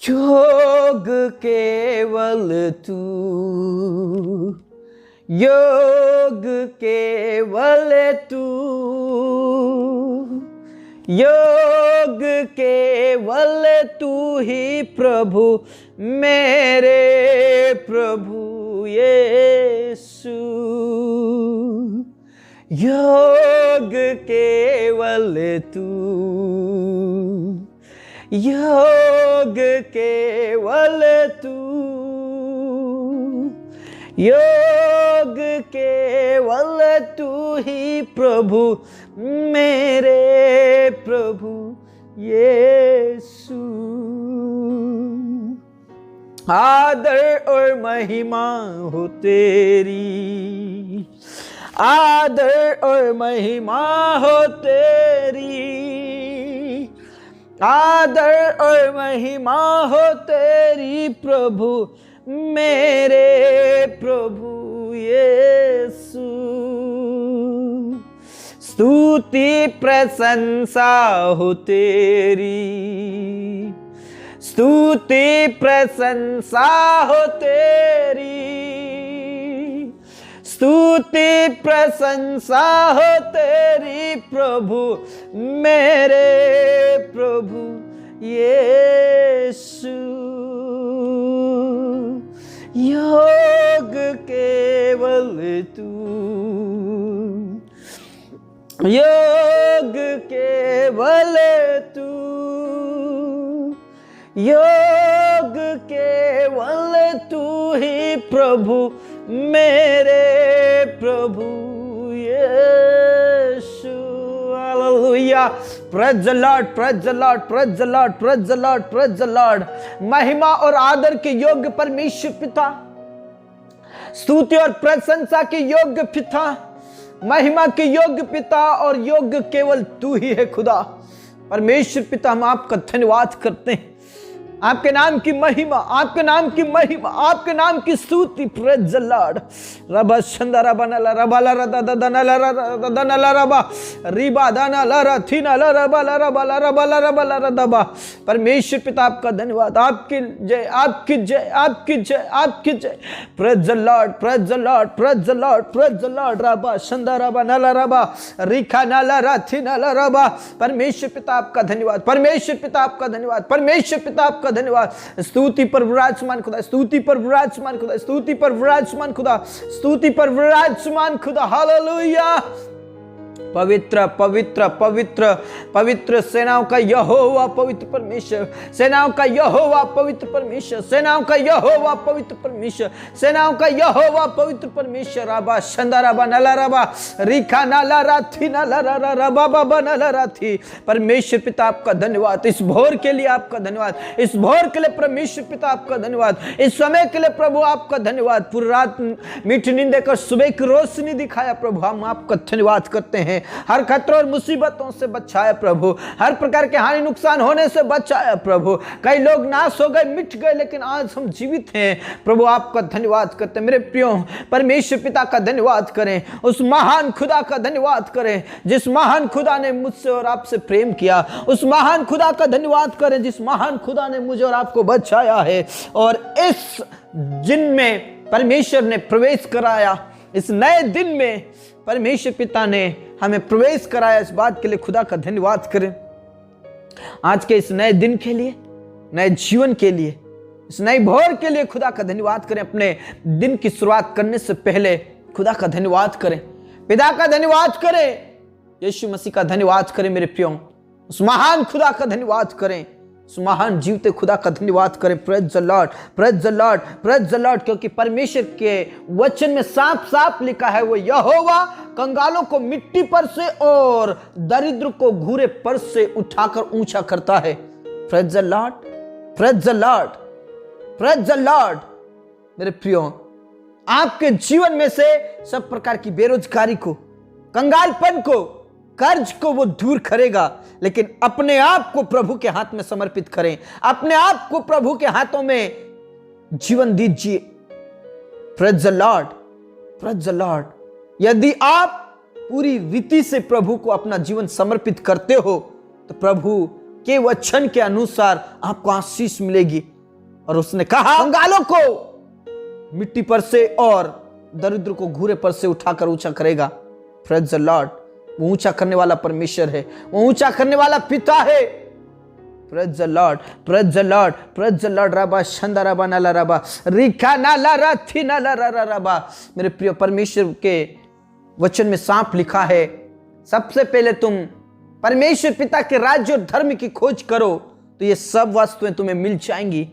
योग केवल तू, योग केवल तू, योग केवल तू ही प्रभु, मेरे प्रभु यीशु। योग केवल तू, योग केवल तू, योग केवल तू ही प्रभु, मेरे प्रभु यीशु। आदर और महिमा हो तेरी, आदर और महिमा हो तेरी, आदर और महिमा हो तेरी प्रभु, मेरे प्रभु यीशु। स्तुति प्रशंसा हो तेरी, स्तुति प्रशंसा हो तेरी, स्तुति प्रशंसा हो तेरी प्रभु, मेरे प्रभु यीशु। योग केवल तू, योग केवल तू, योग केवल तू ही प्रभु, मेरे प्रभु Yeshu. Hallelujah. Praise the lord, praise the lord, praise the lord, praise the lord, praise the lord. महिमा और आदर के योग्य परमेश्वर पिता, स्तुति और प्रशंसा के योग्य पिता, महिमा के योग्य पिता और योग्य केवल तू ही है खुदा। परमेश्वर पिता, हम आपका धन्यवाद करते हैं। आपके नाम की महिमा, आपके नाम की महिमा, आपके नाम की स्तुति। Praise the Lord. रबा शंदरा बनला रबाला रददनला रदनला रबा रिबा दनला रथिना रबला रबला रबला रबला रदबा। परमेश्वर पिता, आपका धन्यवाद। आपकी जय, आपकी जय, आपकी जय, आपकी जय। Praise the lord, praise the lord, praise the lord, praise the Lord. रबा शंदरा बनला रबा रिखा नला रथिना रबा। परमेश्वर पिता, आपका धन्यवाद। परमेश्वर पिता, आपका धन्यवाद। परमेश्वर पिता, आपका धन्यवाद। स्तुति पर विराजमान खुदा, स्तुति पर विराजमान खुदा, स्तुति पर विराजमान खुदा, स्तुति पर विराजमान खुदा। हालेलुया। पवित्र पवित्र पवित्र पवित्र सेनाओं का यहोवा पवित्र परमेश्वर, सेनाओं का यहोवा पवित्र परमेश्वर, सेनाओं का यहोवा पवित्र परमेश्वर, सेनाओं का यहोवा पवित्र परमेश्वर। रबा शंदरा नला रबा रिखा नला राथी नला रबा बाबा नला राथी। परमेश्वर पिता, आपका धन्यवाद। इस भोर के लिए आपका धन्यवाद, इस भोर के लिए परमेश्वर पिता आपका धन्यवाद, इस समय के लिए प्रभु आपका धन्यवाद। पूरी रात मीठी नींद देकर सुबह की रोशनी दिखाया प्रभु, हम आपका धन्यवाद करते हैं। हर खतरों और मुसीबतों से बचाया प्रभु, हर प्रकार के हानि नुकसान होने से बचाया प्रभु। कई लोग नाश हो गए, मिट गए, लेकिन आज हम जीवित हैं प्रभु, आपका धन्यवाद करते हैं। मेरे प्रियो, परमेश्वर पिता का धन्यवाद करें, उस महान खुदा का धन्यवाद करें जिस महान खुदा ने मुझसे और आपसे प्रेम किया। उस महान खुदा का धन्यवाद करें जिस महान खुदा ने मुझे और आपको बचाया है और इस दिन में परमेश्वर ने प्रवेश कराया। इस नए दिन में परमेश्वर पिता ने हमें प्रवेश कराया। इस बात के लिए खुदा का धन्यवाद करें। आज के इस नए दिन के लिए, नए जीवन के लिए, इस नई भोर के लिए खुदा का धन्यवाद करें। अपने दिन की शुरुआत करने से पहले खुदा का धन्यवाद करें, पिता का धन्यवाद करें, यीशु मसीह का धन्यवाद करें। मेरे प्रियो, उस महान खुदा का धन्यवाद करें, उस महान जीवते खुदा का धन्यवाद करें। Praise the lord, praise the lord, praise the Lord. क्योंकि परमेश्वर के वचन में साफ साफ लिखा है, वो यहोवा कंगालों को मिट्टी पर से और दरिद्र को घूरे पर से उठाकर ऊंचा करता है। Praise the lord, praise the lord, praise the Lord. मेरे प्रियो, आपके जीवन में से सब प्रकार की बेरोजगारी को, कंगालपन को, कर्ज को वो दूर करेगा। लेकिन अपने आप को प्रभु के हाथ में समर्पित करें, अपने आप को प्रभु के हाथों में जीवन दीजिए। Praise the lord, praise the Lord. यदि आप पूरी रीति से प्रभु को अपना जीवन समर्पित करते हो तो प्रभु के वचन के अनुसार आपको आशीष मिलेगी। और उसने कहा, कंगालों को मिट्टी पर से और दरिद्र को घूरे पर से उठाकर ऊंचा करेगा। Praise the Lord. वो ऊंचा करने वाला परमेश्वर है, वो ऊंचा करने वाला पिता है। Praise the Lord, praise the Lord, praise the Lord. Rava Shanda रबा नाला रबा रिखा नाला रथी नाला रबा। मेरे प्रिय, परमेश्वर के वचन में साफ लिखा है, सबसे पहले तुम परमेश्वर पिता के राज्य और धर्म की खोज करो तो ये सब वस्तुएं तुम्हें मिल जाएंगी।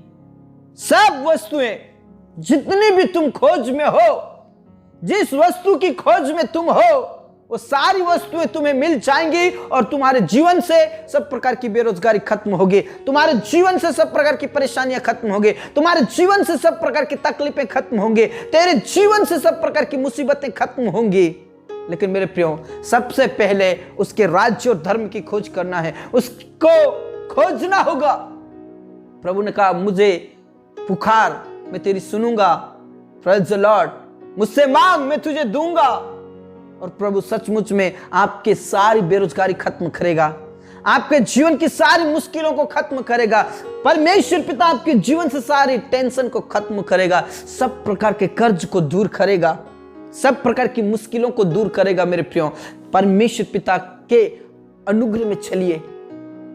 सब वस्तुएं, जितनी भी तुम खोज में हो, जिस वस्तु की खोज में तुम हो, वो सारी वस्तुएं तुम्हें मिल जाएंगी और तुम्हारे जीवन से सब प्रकार की बेरोजगारी खत्म होगी, तुम्हारे जीवन से सब प्रकार की परेशानियां खत्म होगी, तुम्हारे जीवन से सब प्रकार की तकलीफें खत्म होंगी, तेरे जीवन से सब प्रकार की मुसीबतें खत्म होंगी। लेकिन मेरे प्रियो, सबसे पहले उसके राज्य और धर्म की खोज करना है, उसको खोजना होगा। प्रभु ने कहा, मुझे पुकार, मैं तेरी सुनूंगा। Praise the Lord. मुझसे मांग, मैं तुझे दूंगा। और प्रभु सचमुच में आपके सारी बेरोजगारी खत्म करेगा, आपके जीवन की सारी मुश्किलों को खत्म करेगा। परमेश्वर पिता आपके जीवन से सारी टेंशन को खत्म करेगा, सब प्रकार के कर्ज को दूर करेगा, सब प्रकार की मुश्किलों को दूर करेगा। मेरे प्रियो, परमेश्वर पिता के अनुग्रह में चलिए,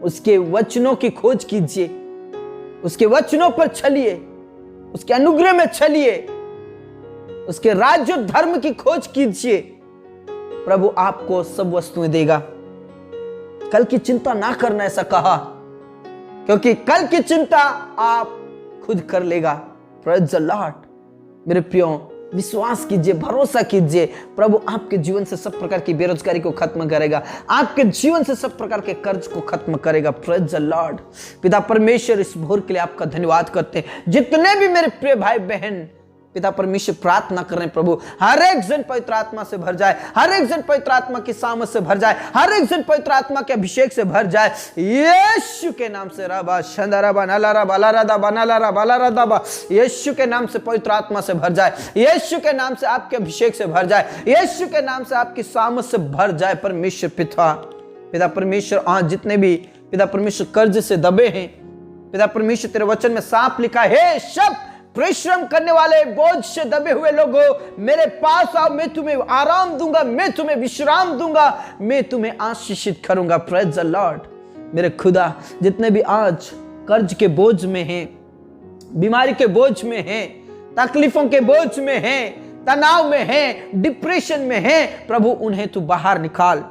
उसके वचनों की खोज कीजिए, उसके वचनों पर चलिए, उसके अनुग्रह में चलिए, उसके राज्य और धर्म की खोज कीजिए। प्रभु आपको सब वस्तुएं देगा। कल की चिंता ना करना, ऐसा कहा, क्योंकि कल की चिंता आप खुद कर लेगा। Praise the Lord. मेरे प्रियो, विश्वास कीजिए, भरोसा कीजिए, प्रभु आपके जीवन से सब प्रकार की बेरोजगारी को खत्म करेगा, आपके जीवन से सब प्रकार के कर्ज को खत्म करेगा। Praise the Lord. पिता परमेश्वर, इस भोर के लिए आपका धन्यवाद करते हैं। जितने भी मेरे प्रिय भाई बहन पिता परमेश्वर प्रार्थना कर रहे हैं, प्रभु हर एक जन पवित्र आत्मा से भर जाए, हर एक जन पवित्र आत्मा की सामर्थ से भर जाए, हर एक जन पवित्र आत्मा के अभिषेक से भर जाए, यीशु के नाम से। रबा शंदरबा नलारा बालारादा बनालारा बालारादा, यीशु के नाम से पवित्र आत्मा से भर जाए, यीशु के नाम से आपके अभिषेक से भर जाए, यीशु के नाम से आपकी सामर्थ से भर जाए। परमेश्वर पिता परमेश्वर, आज जितने भी पिता परमेश्वर कर्ज से दबे हैं, पिता परमेश्वर तेरे वचन में साफ लिखा है, सब परिश्रम करने वाले, बोझ से दबे हुए लोगों, मेरे पास आओ, मैं तुम्हें आराम दूंगा, मैं तुम्हें विश्राम दूंगा, मैं तुम्हें आशीषित करूंगा। Praise the Lord. मेरे खुदा, जितने भी आज कर्ज के बोझ में हैं, बीमारी के बोझ में हैं, तकलीफों के बोझ में हैं, तनाव में हैं, डिप्रेशन में हैं, प्रभु उन्हें तू बाहर निकाल।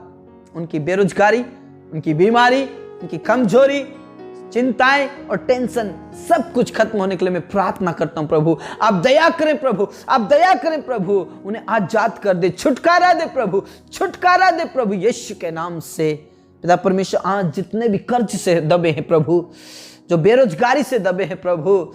उनकी बेरोजगारी, उनकी बीमारी, उनकी कमजोरी, चिंताएं और टेंशन सब कुछ खत्म होने के लिए मैं प्रार्थना करता हूं। प्रभु आप दया करें, प्रभु आप दया करें, प्रभु उन्हें आजाद कर दे, छुटकारा दे प्रभु, छुटकारा दे प्रभु, यीशु के नाम से। पिता परमेश्वर, आज जितने भी कर्ज से दबे हैं प्रभु, जो बेरोजगारी से दबे हैं प्रभु,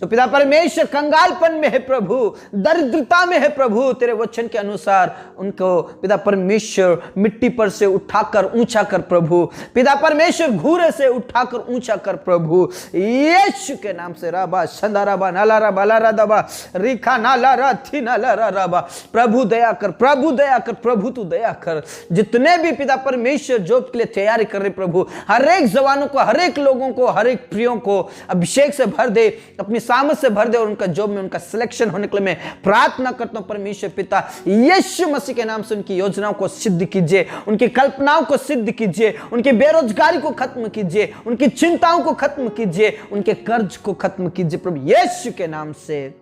जो पिता परमेश्वर कंगालपन में है प्रभु, दरिद्रता में है प्रभु, तेरे वचन के अनुसार उनको पिता परमेश्वर मिट्टी पर से उठाकर ऊंचा कर प्रभु, पिता परमेश्वर घूरे से उठाकर ऊंचा कर प्रभु, यीशु के नाम से। रबा शंदाराबा नालारा बालारा दबा रिखा नालारा थी नालारा रबा। प्रभु दया कर, प्रभु दया कर, प्रभु तू दया कर। जितने भी पिता परमेश्वर जॉब के लिए तैयारी कर रहे प्रभु, हर एक जवानों को, हर एक लोगों को, हर एक प्रियों को अभिषेक से भर दे, अपनी सामर्थ से भर दे, और उनका जॉब में उनका सिलेक्शन होने के लिए मैं प्रार्थना करता हूं। परमेश्वर पिता यीशु मसीह के नाम से उनकी योजनाओं को सिद्ध कीजिए, उनकी कल्पनाओं को सिद्ध कीजिए, उनकी बेरोजगारी को खत्म कीजिए, उनकी चिंताओं को खत्म कीजिए, उनके कर्ज को खत्म कीजिए प्रभु यीशु के नाम से।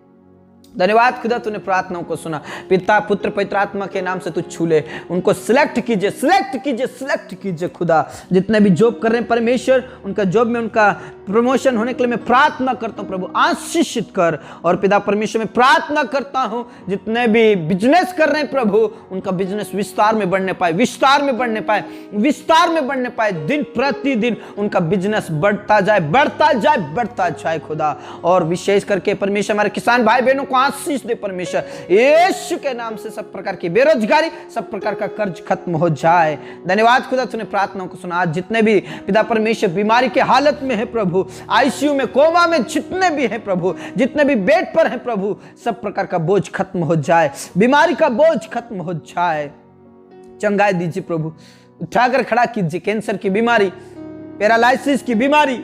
धन्यवाद खुदा, तूने प्रार्थनाओं को सुना। पिता पुत्र पवित्र आत्मा के नाम से तू छू ले, उनको सिलेक्ट कीजिए, सिलेक्ट कीजिए, सिलेक्ट कीजिए खुदा। जितने भी जॉब कर रहे हैं परमेश्वर, उनका जॉब में उनका प्रमोशन होने के लिए मैं प्रार्थना करता हूं प्रभु, आशीषित कर। और पिता परमेश्वर में प्रार्थना करता हूं, जितने भी बिजनेस कर रहे हैं प्रभु, उनका बिजनेस विस्तार में बढ़ने पाए, विस्तार में बढ़ने पाए, विस्तार में बढ़ने पाए। दिन प्रतिदिन उनका बिजनेस बढ़ता जाए, बढ़ता जाए, बढ़ता जाए खुदा। और विशेष करके परमेश्वर हमारे किसान भाई बहनों को आशीष दे परमेश्वर, यीशु के नाम से सब प्रकार की बेरोजगारी, सब प्रकार का कर्ज खत्म हो जाए। धन्यवाद खुदा, तूने प्रार्थनाओं को सुना। आज जितने भी पिता परमेश्वर बीमारी के हालत में है प्रभु, आईसीयू में, कोमा में, जितने भी हैं प्रभु, जितने भी बेड पर हैं प्रभु, सब प्रकार का बोझ खत्म हो जाए, बीमारी का बोझ खत्म हो जाए। चंगाई दीजिए प्रभु, उठाकर खड़ा कीजिए। कैंसर की बीमारी पैरालिसिस की बीमारी,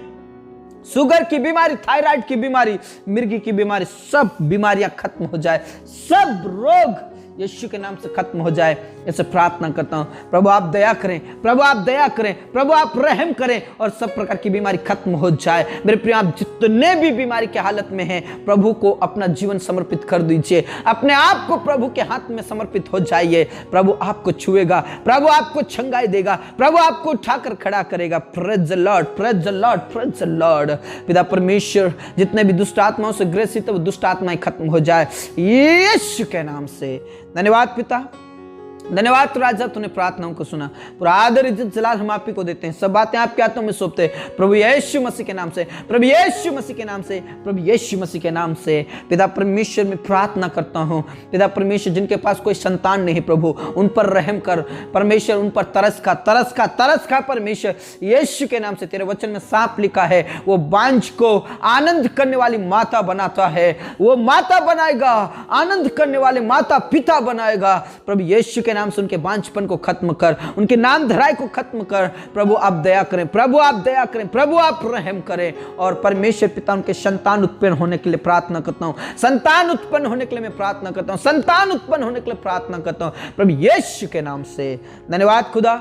शुगर की बीमारी, थायराइड की बीमारी, मिर्गी की बीमारी, सब बीमारियां खत्म हो जाए, सब रोग यीशु के नाम से खत्म हो जाए, ऐसे प्रार्थना करता हूं। प्रभु आप दया करें, प्रभु आप दया करें, प्रभु आप रहम करें और सब प्रकार की बीमारी खत्म हो जाए। मेरे प्रिय, आप जितने भी बीमारी के हालत में हैं, प्रभु को अपना जीवन समर्पित कर दीजिए, अपने आप को प्रभु के हाथ में समर्पित हो जाइए। प्रभु आपको छुएगा, प्रभु आपको छंगाई देगा, प्रभु आपको उठाकर खड़ा करेगा। Praise the Lord, praise the Lord, praise the Lord. पिता परमेश्वर, जितने भी दुष्ट आत्माओं से ग्रसित है वो दुष्ट आत्माएं खत्म हो जाए यीशु के नाम से। धन्यवाद पिता, धन्यवाद राजा, तूने प्रार्थनाओं को सुना। पूरा आदर इज्जत जलाल हम आप ही को देते हैं, सब बातें आपके हाथों में सौंपते हैं प्रभु यीशु मसीह के नाम से, प्रभु यीशु मसीह के नाम से, प्रभु यीशु मसीह के नाम से। पिता परमेश्वर मैं प्रार्थना करता हूँ, पिता परमेश्वर जिनके पास कोई संतान नहीं, प्रभु उन पर रहम कर परमेश्वर, उन पर तरस का परमेश्वर यीशु के नाम से। तेरे वचन में साफ लिखा है, वो बांझ को आनंद करने वाली माता बनाता है, वो माता बनाएगा, आनंद करने वाले माता पिता बनाएगा। प्रभु यीशु के नाम से उनके बांझपन को खत्म कर, उनके नाम धराई को खत्म कर। प्रभु आप दया करें, प्रभु आप दया करें, प्रभु आप रहम करें। और परमेश्वर पिता उनके संतान उत्पन्न होने के लिए प्रार्थना करता हूं, संतान उत्पन्न होने के लिए मैं प्रार्थना करता हूं, संतान उत्पन्न होने के लिए प्रार्थना करता हूं प्रभु यीशु के नाम से। धन्यवाद खुदा,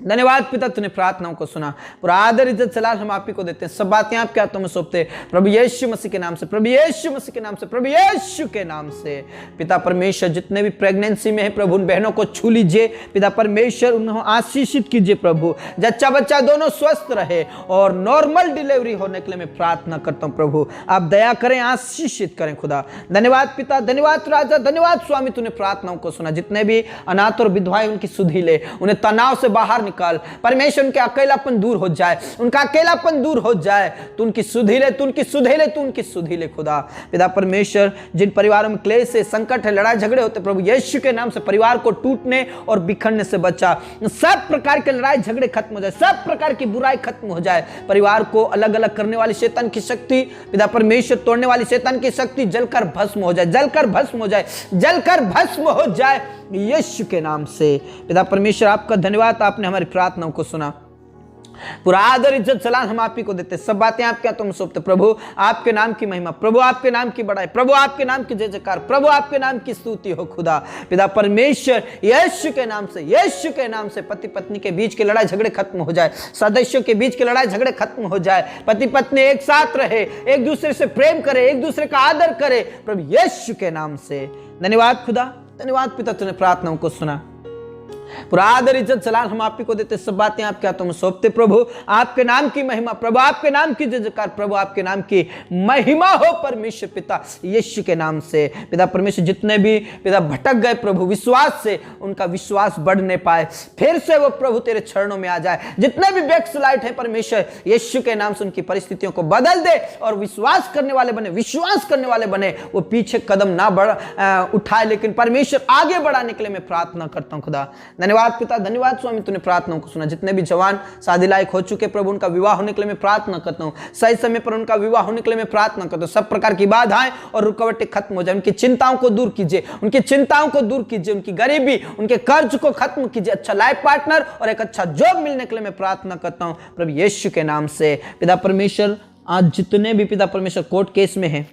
धन्यवाद पिता, तूने प्रार्थनाओं को सुना। पूरा आदर इज्जत सलाह हम आप ही को देते हैं, सब बातें आपके हाथों में सौंपते हैं प्रभु यीशु मसीह के नाम से, प्रभु यीशु मसीह के नाम से, प्रभु यीशु के नाम से। पिता परमेश्वर, जितने भी प्रेगनेंसी में है प्रभु, उन बहनों को छू लीजिए पिता परमेश्वर, उन्हें आशीषित कीजिए प्रभु, जच्चा बच्चा दोनों स्वस्थ रहे और नॉर्मल डिलीवरी होने के लिए मैं प्रार्थना करता हूं। प्रभु आप दया करें, आशीषित करें खुदा। धन्यवाद पिता, धन्यवाद राजा, धन्यवाद स्वामी, तूने प्रार्थनाओं को सुना। जितने भी अनाथ और विधवाएं, उनकी सुधि ले, उन्हें तनाव से बाहर निकाल परमेश्वर, उनका अकेलापन दूर हो जाए, उनका अकेलापन दूर हो जाए। तू उनकी सुधि ले, तू उनकी सुधि ले, तू उनकी सुधि ले खुदा। पिता परमेश्वर, जिन परिवारों में क्लेश है, संकट है, लड़ाई झगड़े होते, प्रभु यीशु के नाम से परिवार को टूटने और बिखरने से बचा। सब प्रकार के लड़ाई झगड़े खत्म हो जाए, सब प्रकार की बुराई खत्म हो जाए। परिवार को अलग अलग करने वाली शैतान की शक्ति, पिता परमेश्वर तोड़ने वाली शैतान की शक्ति जलकर भस्म हो जाए, जलकर भस्म हो जाए, जलकर भस्म हो जाए यीशु के नाम से। पिता परमेश्वर आपका धन्यवाद, आपने हमारी प्रार्थनाओं को सुना। पूरा आदर इज्जत सलाम हम आप ही को देते, सब बातें आपके हाथों में सौंपते। प्रभु आपके नाम की महिमा, प्रभु आपके नाम की बड़ाई, प्रभु आपके नाम की जय जयकार, प्रभु आपके नाम की स्तुति हो खुदा। पिता परमेश्वर, यीशु के नाम से, यीशु के नाम से पति पत्नी के बीच के लड़ाई झगड़े खत्म हो जाए, सदस्यों के बीच के लड़ाई झगड़े खत्म हो जाए, पति पत्नी एक साथ रहे, एक दूसरे से प्रेम करे, एक दूसरे का आदर करे प्रभु यीशु के नाम से। धन्यवाद खुदा, धन्यवाद पिता, तूने प्रार्थनाओं को सुना। पूरा आदर इज्जत सलाम हम आप ही को देते, सब बातें आपके हाथों में सौंपते। प्रभु आपके नाम की महिमा, प्रभु आपके नाम की जय जयकार, प्रभु आपके नाम की महिमा हो परमेश्वर पिता यीशु के नाम से। पिता परमेश्वर, जितने भी पिता भटक गए प्रभु विश्वास से, उनका विश्वास बढ़ने पाए, फिर से वो प्रभु तेरे चरणों में आ जाए। जितने भी बैकस्लाइड है परमेश्वर यीशु के नाम से, उनकी परिस्थितियों को बदल दे और विश्वास करने वाले बने, विश्वास करने वाले बने। वो पीछे कदम ना उठाए, लेकिन परमेश्वर आगे बढ़ाने के लिए मैं प्रार्थना करता हूं खुदा। धन्यवाद पिता, धन्यवाद स्वामी, तूने प्रार्थनाओं को सुना। जितने भी जवान शादी लायक हो चुके प्रभु, उनका विवाह होने के लिए मैं प्रार्थना करता हूं, सही समय पर उनका विवाह होने के लिए मैं प्रार्थना करता हूं। सब प्रकार की बाधाएं और रुकावटें खत्म हो जाए, उनकी चिंताओं को दूर कीजिए, उनकी चिंताओं को दूर कीजिए, उनकी गरीबी, उनके कर्ज को खत्म कीजिए, अच्छा लाइफ पार्टनर और एक अच्छा जॉब मिलने के लिए मैं प्रार्थना करता हूं प्रभु यीशु के नाम से। पिता परमेश्वर, आज जितने भी पिता परमेश्वर कोर्ट केस में हैं,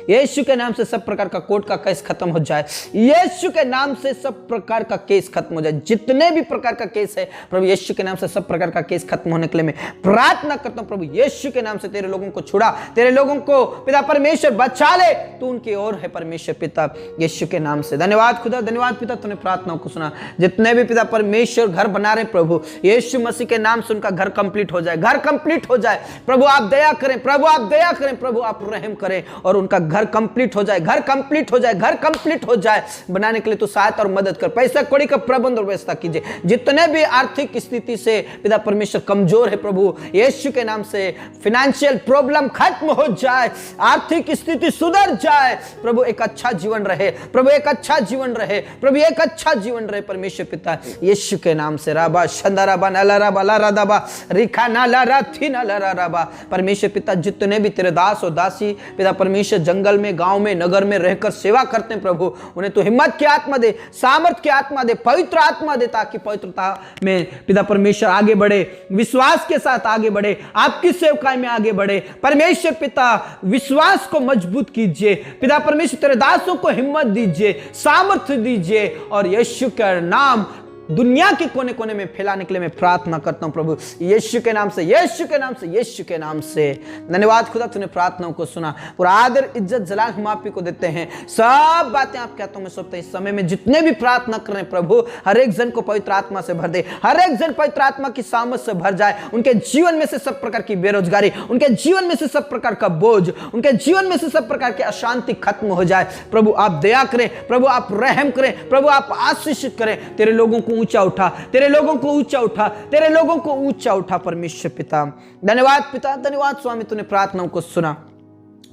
यीशु के नाम से सब प्रकार का कोर्ट का केस खत्म हो जाए, यीशु के नाम से सब प्रकार का केस खत्म हो जाए। जितने भी प्रकार का केस है प्रभु यीशु के नाम से सब प्रकार का केस खत्म होने के लिए मैं प्रार्थना करता हूं प्रभु यीशु के नाम से। तेरे लोगों को छुड़ा, तेरे लोगों को पिता परमेश्वर बचा ले, तू उनकी ओर है परमेश्वर पिता यीशु के नाम से। धन्यवाद खुदा, धन्यवाद पिता, तूने प्रार्थनाओं को सुना। जितने भी पिता परमेश्वर घर बना रहे प्रभु यीशु मसीह के नाम से, उनका घर कंप्लीट हो जाए, घर कंप्लीट हो जाए। प्रभु आप दया करें, प्रभु आप दया करें, प्रभु आप रहम करें और उनका घर कंप्लीट हो जाए, घर कंप्लीट हो जाए, घर कंप्लीट हो जाए। बनाने के लिए तो सहायता और मदद कर, पैसा कौड़ी का प्रबंध और व्यवस्था कीजिए। जितने भी आर्थिक स्थिति से पिता परमेश्वर कमजोर है प्रभु यीशु के नाम से, फाइनेंशियल प्रॉब्लम खत्म हो जाए, आर्थिक स्थिति सुधर जाए। प्रभु एक अच्छा जीवन रहे, प्रभु एक अच्छा जीवन रहे, प्रभु एक अच्छा जीवन रहे परमेश्वर पिता यीशु के नाम से। राबा शंदाराबा नलाराबा लारादाबा रिखा नाला राथी नाला राबा। परमेश्वर पिता, जितने भी तेरे दास और दासी पिता परमेश्वर जंगल जंगल में, गांव में, नगर में रहकर सेवा करते हैं प्रभु, उन्हें तो हिम्मत की आत्मा दे, सामर्थ की आत्मा दे, पवित्र आत्मा दे, ताकि पवित्रता में पिता परमेश्वर आगे बढ़े, विश्वास के साथ आगे बढ़े, आपकी सेवकाई में आगे बढ़े। परमेश्वर पिता विश्वास को मजबूत कीजिए, पिता परमेश्वर तेरे दासों को हिम्मत दीजिए, सामर्थ्य दीजिए, और यीशु का नाम दुनिया के कोने कोने में फैलाने के लिए मैं प्रार्थना करता हूं प्रभु, यीशु के नाम से, यीशु के नाम से, यीशु के नाम से। धन्यवाद खुदा, तूने प्रार्थनाओं को सुना। पूरा आदर, इज्जत, जलाल हम आप ही को देते हैं। सब बातें आपके हाथों में सौंपते हैं। इस समय में जितने भी प्रार्थना कर रहे हैं प्रभु, हर एक जन को पवित्र आत्मा से भर दे, हर एक जन पवित्र आत्मा की सामर्थ से भर जाए। उनके जीवन में से सब प्रकार की बेरोजगारी, उनके जीवन में से सब प्रकार का बोझ, उनके जीवन में से सब प्रकार की अशांति खत्म हो जाए। प्रभु आप दया करें, प्रभु आप रहम करें, प्रभु आप आशीषित करें। तेरे लोगों को ऊंचा उठा, तेरे लोगों को ऊंचा उठा, तेरे लोगों को ऊंचा उठा परमेश्वर पिता। धन्यवाद पिता, धन्यवाद स्वामी, तूने प्रार्थनाओं को सुना।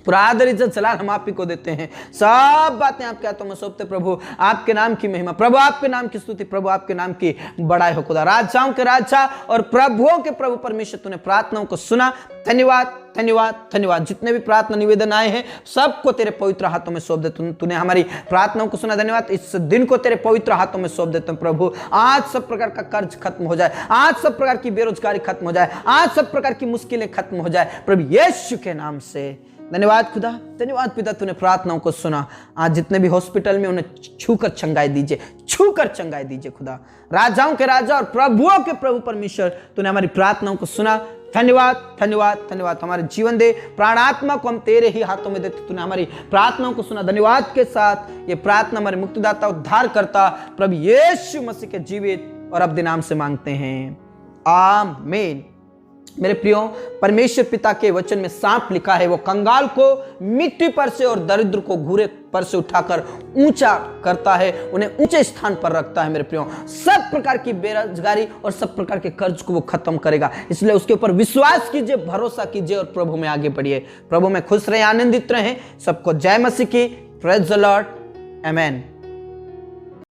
पूरा आदर, इज्जत, सलाह हम आप ही को देते हैं। सब बातें आपके हाथों में सौंपते प्रभु, आपके नाम की महिमा, प्रभु आपके नाम की स्तुति, प्रभु आपके नाम की बड़ाई हो खुदा। राजाओं के राजा और प्रभुओं के प्रभु परमेश्वर, तूने प्रार्थनाओं को सुना। धन्यवाद, धन्यवाद, धन्यवाद। जितने भी प्रार्थना निवेदन आए हैं सबको तेरे पवित्र हाथों में सौंप दे। तूने हमारी प्रार्थनाओं को सुना। धन्यवाद। इस दिन को तेरे पवित्र हाथों में सौंप देते हैं प्रभु। आज सब प्रकार का कर्ज खत्म हो जाए, आज सब प्रकार की बेरोजगारी खत्म हो जाए, आज सब प्रकार की मुश्किलें खत्म हो जाए प्रभु यीशु के नाम से। धन्यवाद खुदा, धन्यवाद पिता, तूने प्रार्थनाओं को सुना। आज जितने भी हॉस्पिटल में उन्हें छूकर चंगाई दीजिए, छूकर चंगाई दीजिए खुदा। राजाओं के राजा और प्रभुओं के प्रभु परमेश्वर, तूने हमारी प्रार्थनाओं को सुना। धन्यवाद, धन्यवाद, धन्यवाद। हमारे जीवन दे, प्राणात्मा को हम तेरे ही हाथों में देते। तूने हमारी प्रार्थनाओं को सुना। धन्यवाद के साथ ये प्रार्थना हमारे मुक्तिदाता, उद्धार करता प्रभु यीशु मसीह के जीवित और अब्दी नाम से मांगते हैं, आमीन। मेरे प्रियो, परमेश्वर पिता के वचन में सांप लिखा है, वो कंगाल को मिट्टी पर से और दरिद्र को घूरे पर से उठाकर ऊंचा करता है, उन्हें ऊंचे स्थान पर रखता है। मेरे प्रियो, सब प्रकार की बेरोजगारी और सब प्रकार के कर्ज को वो खत्म करेगा। इसलिए उसके ऊपर विश्वास कीजिए, भरोसा कीजिए और प्रभु में आगे बढ़िए। प्रभु में खुश रहे, आनंदित रहें। सबको जय मसीह की। Praise the Lord, amen.